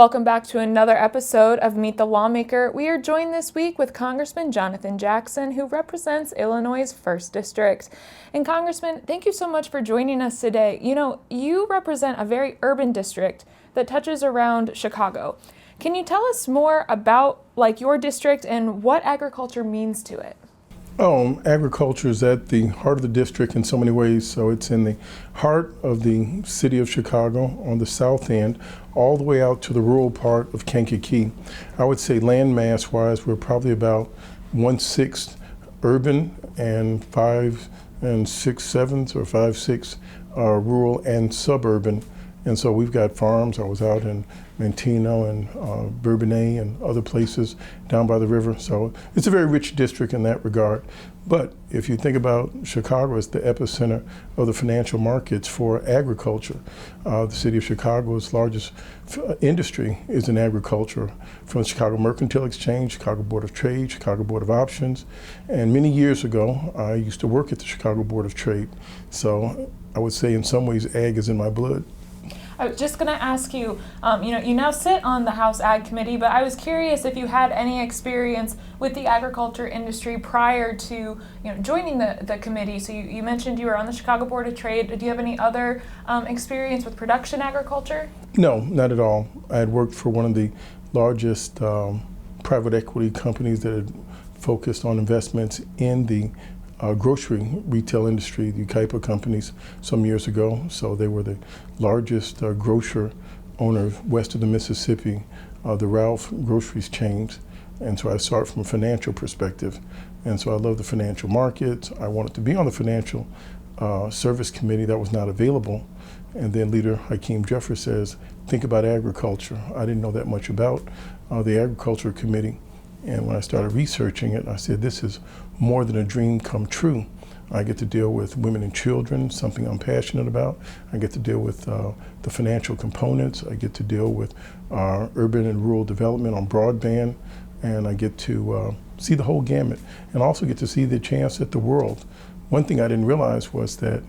Welcome back to another episode of Meet the Lawmaker. We are joined this week with Congressman Jonathan Jackson, who represents Illinois' 1st District. And Congressman, thank you so much for joining us today. You know, you represent a very urban district that touches around Chicago. Can you tell us more about your district and what agriculture means to it? Agriculture is at the heart of the district in so many ways. So it's in the heart of the city of Chicago on the south end, all the way out to the rural part of Kankakee. I would say land mass wise, we're probably about 1/6 urban and 5 6/7 or 5/6 rural and suburban. And so we've got farms. I was out in Mantino and Bourbonnais and other places down by the river. So it's a very rich district in that regard. But if you think about Chicago as the epicenter of the financial markets for agriculture, the city of Chicago's largest industry is in agriculture, from the Chicago Mercantile Exchange, Chicago Board of Trade, Chicago Board of Options. And many years ago, I used to work at the Chicago Board of Trade. So I would say in some ways, ag is in my blood. I was just going to ask you, you now sit on the House Ag Committee, but I was curious if you had any experience with the agriculture industry prior to joining the committee. So you mentioned you were on the Chicago Board of Trade. Do you have any other experience with production agriculture? No, not at all. I had worked for one of the largest private equity companies that had focused on investments in the grocery retail industry, the Agri-Pulse companies, some years ago. So they were the largest grocer owner west of the Mississippi, the Ralph groceries chains. And so I started from a financial perspective. And so I love the financial markets. I wanted to be on the financial service committee. That was not available. And then Leader Hakeem Jeffrey says, think about agriculture. I didn't know that much about the agriculture committee. And when I started researching it, I said, this is more than a dream come true. I get to deal with women and children, something I'm passionate about. I get to deal with the financial components. I get to deal with urban and rural development on broadband. And I get to see the whole gamut, and also get to see the chance at the world. One thing I didn't realize was that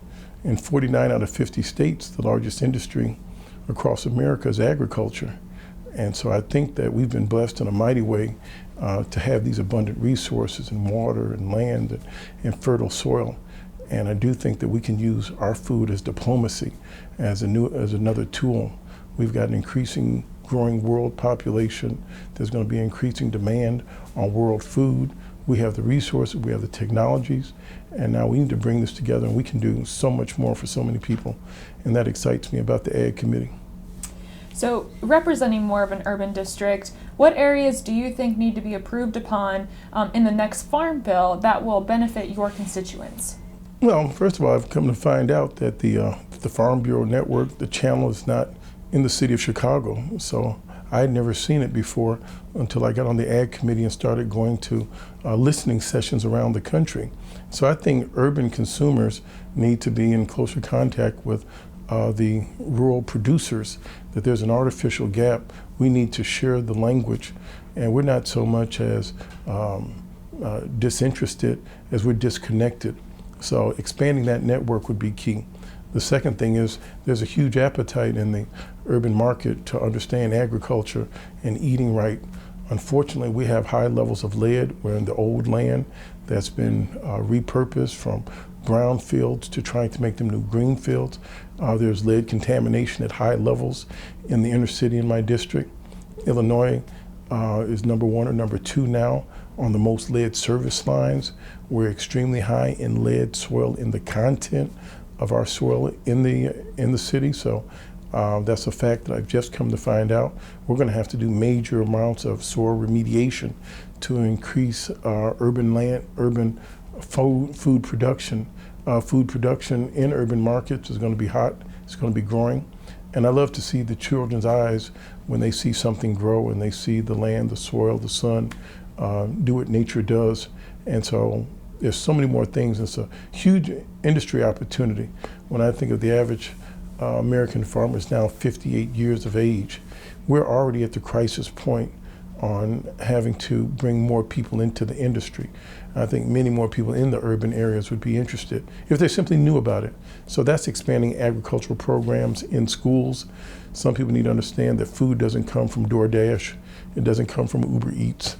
in 49 out of 50 states, the largest industry across America is agriculture. And so I think that we've been blessed in a mighty way to have these abundant resources in water and land and fertile soil. And I do think that we can use our food as diplomacy, as another tool. We've got an increasing, growing world population. There's going to be increasing demand on world food. We have the resources, we have the technologies, and now we need to bring this together, and we can do so much more for so many people. And that excites me about the Ag Committee. So, representing more of an urban district, what areas do you think need to be approved upon in the next farm bill that will benefit your constituents? Well, first of all, I've come to find out that the Farm Bureau network, the channel, is not in the city of Chicago. So I had never seen it before until I got on the Ag Committee and started going to listening sessions around the country. So I think urban consumers need to be in closer contact with the rural producers, that there's an artificial gap. We need to share the language, and we're not so much as disinterested as we're disconnected. So expanding that network would be key. The second thing is there's a huge appetite in the urban market to understand agriculture and eating right. Unfortunately, we have high levels of lead. We're in the old land that's been repurposed from brown fields to trying to make them new green fields. There's lead contamination at high levels in the inner city in my district. Illinois is number 1 or number 2 now on the most lead service lines. We're extremely high in lead soil in the content of our soil in the city. So that's a fact that I've just come to find out. We're going to have to do major amounts of soil remediation to increase urban food production. Food production in urban markets is going to be hot. It's going to be growing. And I love to see the children's eyes when they see something grow and they see the land, the soil, the sun do what nature does. And so there's so many more things. It's a huge industry opportunity. When I think of the average American farmer is now 58 years of age, we're already at the crisis point on having to bring more people into the industry. I think many more people in the urban areas would be interested if they simply knew about it. So that's expanding agricultural programs in schools. Some people need to understand that food doesn't come from DoorDash. It doesn't come from Uber Eats.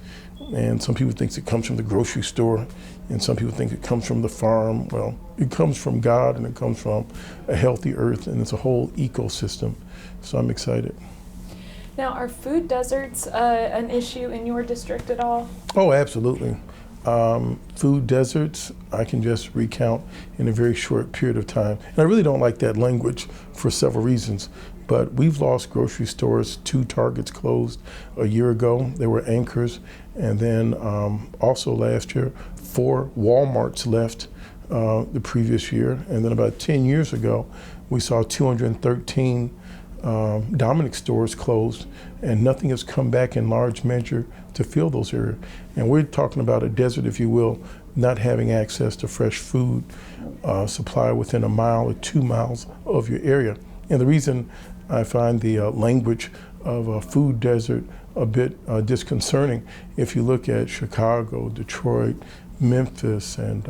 And some people think it comes from the grocery store, and some people think it comes from the farm. Well, it comes from God, and it comes from a healthy earth, and it's a whole ecosystem. So I'm excited. Now, are food deserts an issue in your district at all? Oh, absolutely. Food deserts, I can just recount in a very short period of time. And I really don't like that language for several reasons. But we've lost grocery stores. 2 Targets closed a year ago. They were anchors. And then also last year, 4 Walmarts left the previous year. And then about 10 years ago, we saw 213 Dominic stores closed, and nothing has come back in large measure to fill those areas. And we're talking about a desert, if you will, not having access to fresh food supply within a mile or 2 miles of your area. And the reason I find the language of a food desert a bit disconcerting, if you look at Chicago, Detroit, Memphis, and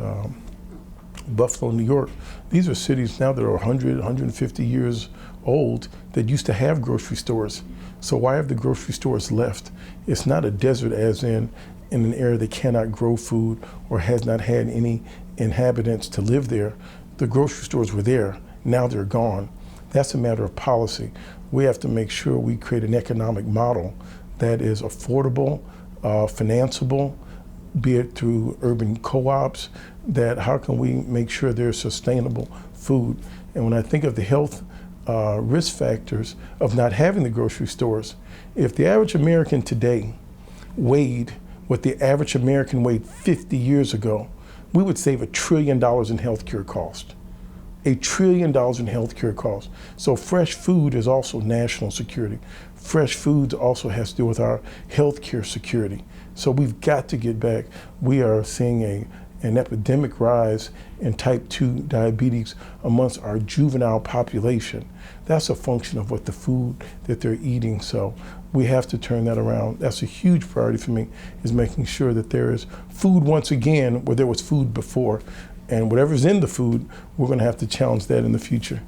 Buffalo, New York, these are cities now that are 100, 150 years old that used to have grocery stores. So why have the grocery stores left? It's not a desert as in an area that cannot grow food or has not had any inhabitants to live there. The grocery stores were there, now they're gone. That's a matter of policy. We have to make sure we create an economic model that is affordable, financeable, be it through urban co-ops, that how can we make sure there's sustainable food? And when I think of the health risk factors of not having the grocery stores, if the average American today weighed what the average American weighed 50 years ago, we would save $1 trillion in healthcare costs. $1 trillion in healthcare costs. So fresh food is also national security. Fresh food also has to do with our healthcare security. So we've got to get back. We are seeing an epidemic rise in type 2 diabetes amongst our juvenile population. That's a function of what the food that they're eating. So we have to turn that around. That's a huge priority for me, is making sure that there is food once again where there was food before. And whatever's in the food, we're going to have to challenge that in the future.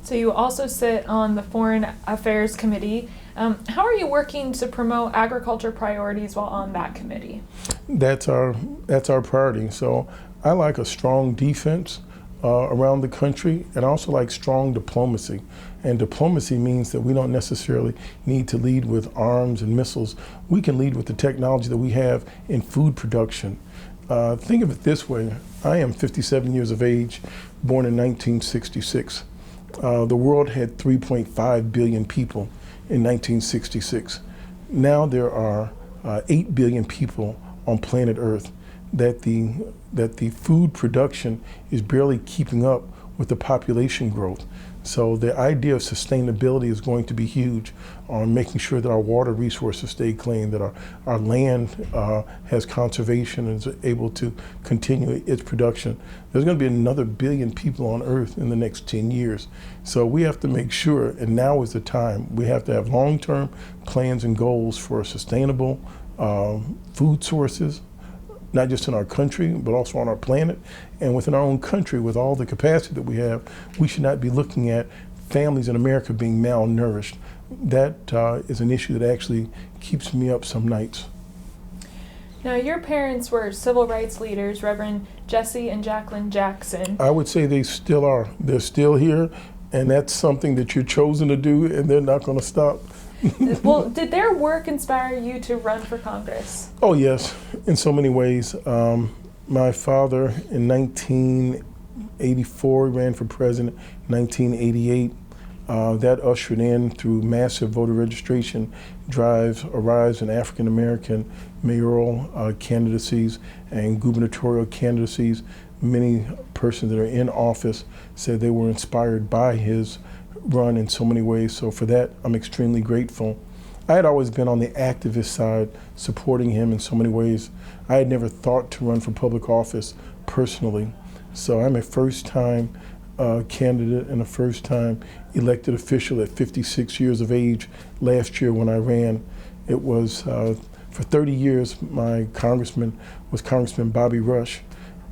So you also sit on the Foreign Affairs Committee. How are you working to promote agriculture priorities while on that committee? That's our priority. So I like a strong defense around the country, and I also like strong diplomacy. And diplomacy means that we don't necessarily need to lead with arms and missiles. We can lead with the technology that we have in food production. Think of it this way. I am 57 years of age, born in 1966. The world had 3.5 billion people in 1966. Now there are 8 billion people on planet Earth. That the food production is barely keeping up with the population growth. So the idea of sustainability is going to be huge on making sure that our water resources stay clean, that our land has conservation and is able to continue its production. There's going to be another 1 billion people on Earth in the next 10 years. So we have to make sure, and now is the time, we have to have long-term plans and goals for sustainable food sources, not just in our country, but also on our planet. And within our own country, with all the capacity that we have, we should not be looking at families in America being malnourished. That is an issue that actually keeps me up some nights. Now, your parents were civil rights leaders, Reverend Jesse and Jacqueline Jackson. I would say they still are. They're still here, and that's something that you're chosen to do, and they're not going to stop. Well, did their work inspire you to run for Congress? Oh, yes, in so many ways. My father, in 1984, ran for president. 1988, that ushered in, through massive voter registration drives, a rise in African American mayoral candidacies and gubernatorial candidacies. Many persons that are in office said they were inspired by his run in so many ways. So for that, I'm extremely grateful. I had always been on the activist side, supporting him in so many ways. I had never thought to run for public office personally. So I'm a first-time candidate and a first-time elected official at 56 years of age last year when I ran. It was, for 30 years, my congressman was Congressman Bobby Rush.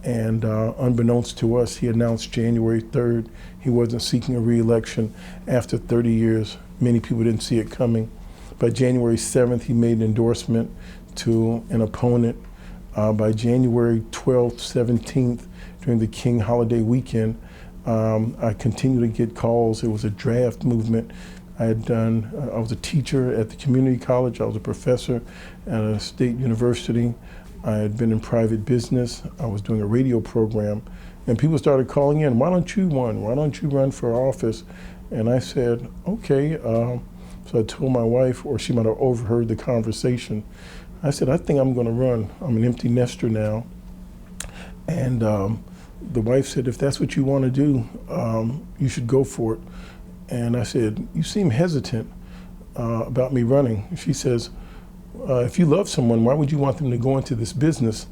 And unbeknownst to us, he announced January 3rd he wasn't seeking a re-election after 30 years. Many people didn't see it coming. By January 7th, he made an endorsement to an opponent. By January 12th, 17th, during the King holiday weekend, I continued to get calls. It was a draft movement. I was a teacher at the community college. I was a professor at a state university. I had been in private business. I was doing a radio program, and people started calling in, why don't you run? Why don't you run for office? And I said, okay. So I told my wife, or she might have overheard the conversation. I said, I think I'm gonna run. I'm an empty nester now. And the wife said, if that's what you wanna do, you should go for it. And I said, you seem hesitant about me running. She says, if you love someone, why would you want them to go into this business?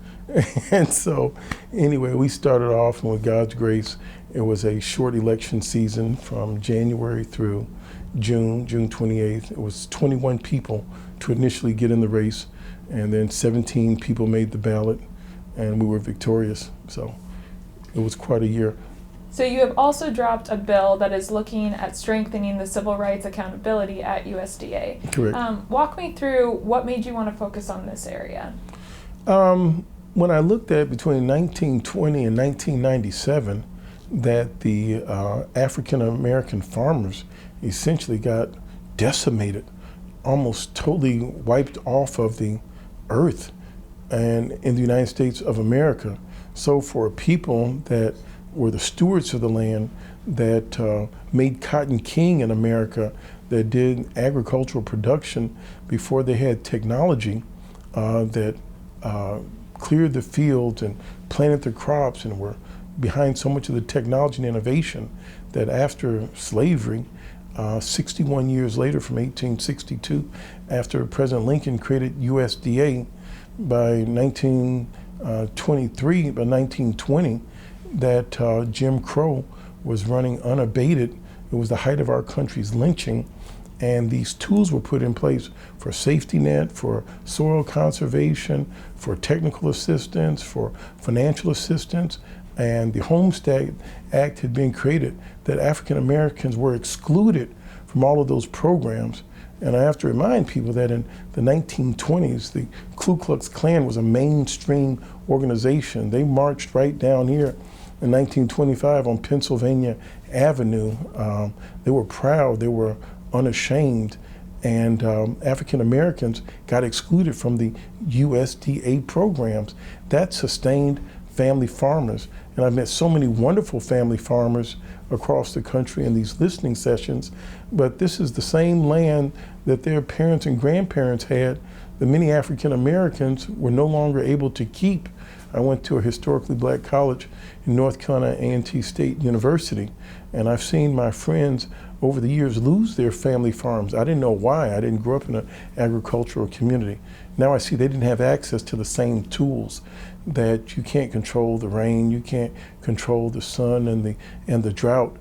And so anyway, we started off, and with God's grace, it was a short election season from January through June 28th. It was 21 people to initially get in the race, and then 17 people made the ballot, and we were victorious. So it was quite a year. So you have also dropped a bill that is looking at strengthening the civil rights accountability at USDA. Correct. Walk me through what made you want to focus on this area. When I looked at between 1920 and 1997, that the African American farmers essentially got decimated, almost totally wiped off of the earth and in the United States of America. So for people that were the stewards of the land, that made cotton king in America, that did agricultural production before they had technology, that cleared the fields and planted their crops and were behind so much of the technology and innovation, that after slavery, 61 years later, from 1862, after President Lincoln created USDA, by 1920, that Jim Crow was running unabated. It was the height of our country's lynching, and these tools were put in place for safety net, for soil conservation, for technical assistance, for financial assistance, and the Homestead Act had been created, that African Americans were excluded from all of those programs. And I have to remind people that in the 1920s, the Ku Klux Klan was a mainstream organization. They marched right down here in 1925 on Pennsylvania Avenue. They were proud, they were unashamed, and African Americans got excluded from the USDA programs. That sustained family farmers. And I've met so many wonderful family farmers across the country in these listening sessions, but this is the same land that their parents and grandparents had that many African Americans were no longer able to keep. I went to a historically black college in North Carolina A&T State University, and I've seen my friends over the years lose their family farms. I didn't know why. I didn't grow up in an agricultural community. Now I see they didn't have access to the same tools, that you can't control the rain, you can't control the sun and the drought,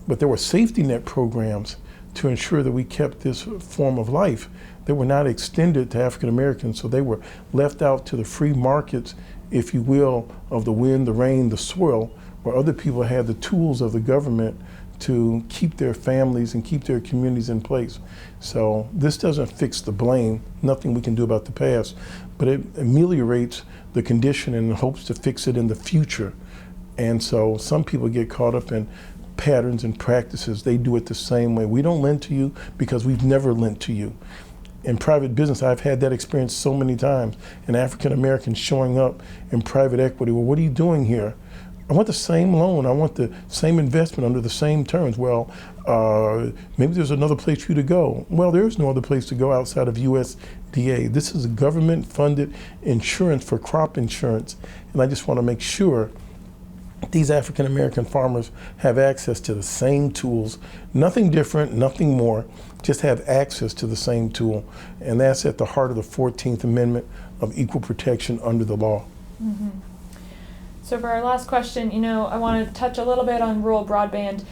but there were safety net programs to ensure that we kept this form of life. They were not extended to African Americans, so they were left out to the free markets, if you will, of the wind, the rain, the soil, where other people had the tools of the government to keep their families and keep their communities in place. So this doesn't fix the blame, nothing we can do about the past, but it ameliorates the condition and hopes to fix it in the future. And so some people get caught up in patterns and practices. They do it the same way. We don't lend to you because we've never lent to you. In private business, I've had that experience so many times. An African American showing up in private equity, well, what are you doing here? I want the same loan, I want the same investment under the same terms. Well, maybe there's another place for you to go. Well, there is no other place to go outside of USDA. This is a government-funded insurance for crop insurance, and I just want to make sure these African American farmers have access to the same tools, nothing different, nothing more, just have access to the same tool, and that's at the heart of the 14th Amendment of equal protection under the law. Mm-hmm. So for our last question, I want to touch a little bit on rural broadband.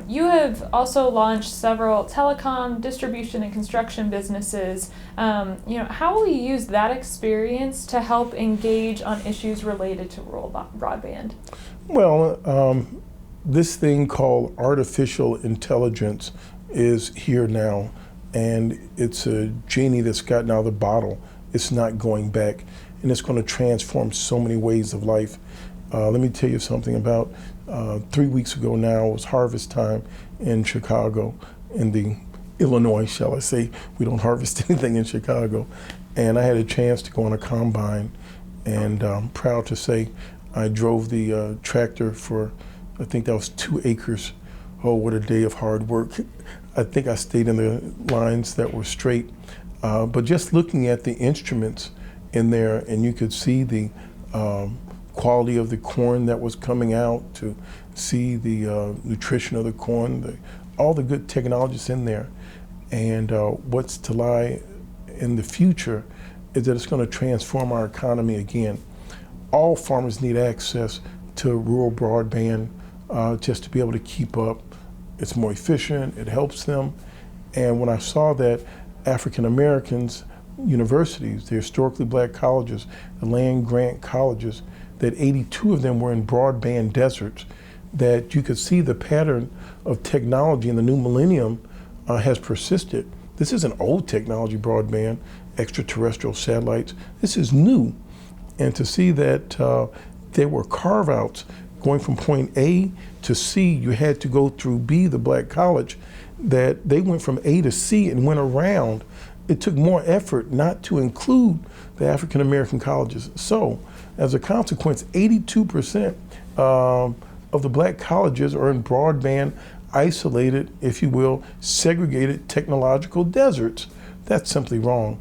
You have also launched several telecom, distribution, and construction businesses. How will you use that experience to help engage on issues related to rural broadband? Well, this thing called artificial intelligence is here now, and it's a genie that's gotten out of the bottle. It's not going back, and it's going to transform so many ways of life. Let me tell you something. About 3 weeks ago now, it was harvest time in Chicago, in the Illinois, shall I say. We don't harvest anything in Chicago. And I had a chance to go on a combine, and I'm proud to say I drove the tractor for, I think that was 2 acres. Oh, what a day of hard work. I think I stayed in the lines that were straight. But just looking at the instruments in there, and you could see the quality of the corn that was coming out, to see the nutrition of the corn, all the good technologies in there. And what's to lie in the future is that it's going to transform our economy again. All farmers need access to rural broadband just to be able to keep up. It's more efficient, it helps them. And when I saw that African Americans universities, the historically black colleges, the land grant colleges, that 82 of them were in broadband deserts, that you could see the pattern of technology in the new millennium has persisted. This isn't old technology, broadband, extraterrestrial satellites. This is new. And to see that there were carve-outs going from point A to C, you had to go through B, the black college, that they went from A to C and went around. It took more effort not to include the African American colleges. So, as a consequence, 82% of the black colleges are in broadband, isolated, if you will, segregated technological deserts. That's simply wrong.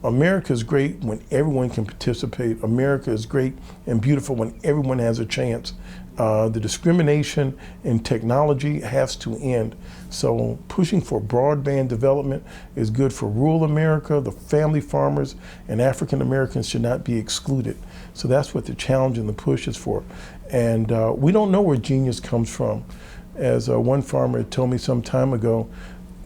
America is great when everyone can participate. America is great and beautiful when everyone has a chance. The discrimination in technology has to end. So pushing for broadband development is good for rural America. The family farmers and African Americans should not be excluded. So that's what the challenge and the push is for. And we don't know where genius comes from. As one farmer told me some time ago,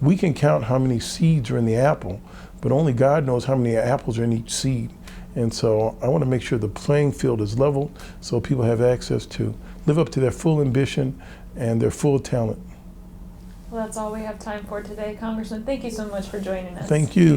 we can count how many seeds are in the apple, but only God knows how many apples are in each seed. And so I want to make sure the playing field is level so people have access to live up to their full ambition and their full talent. Well, that's all we have time for today, Congressman. Thank you so much for joining us. Thank you.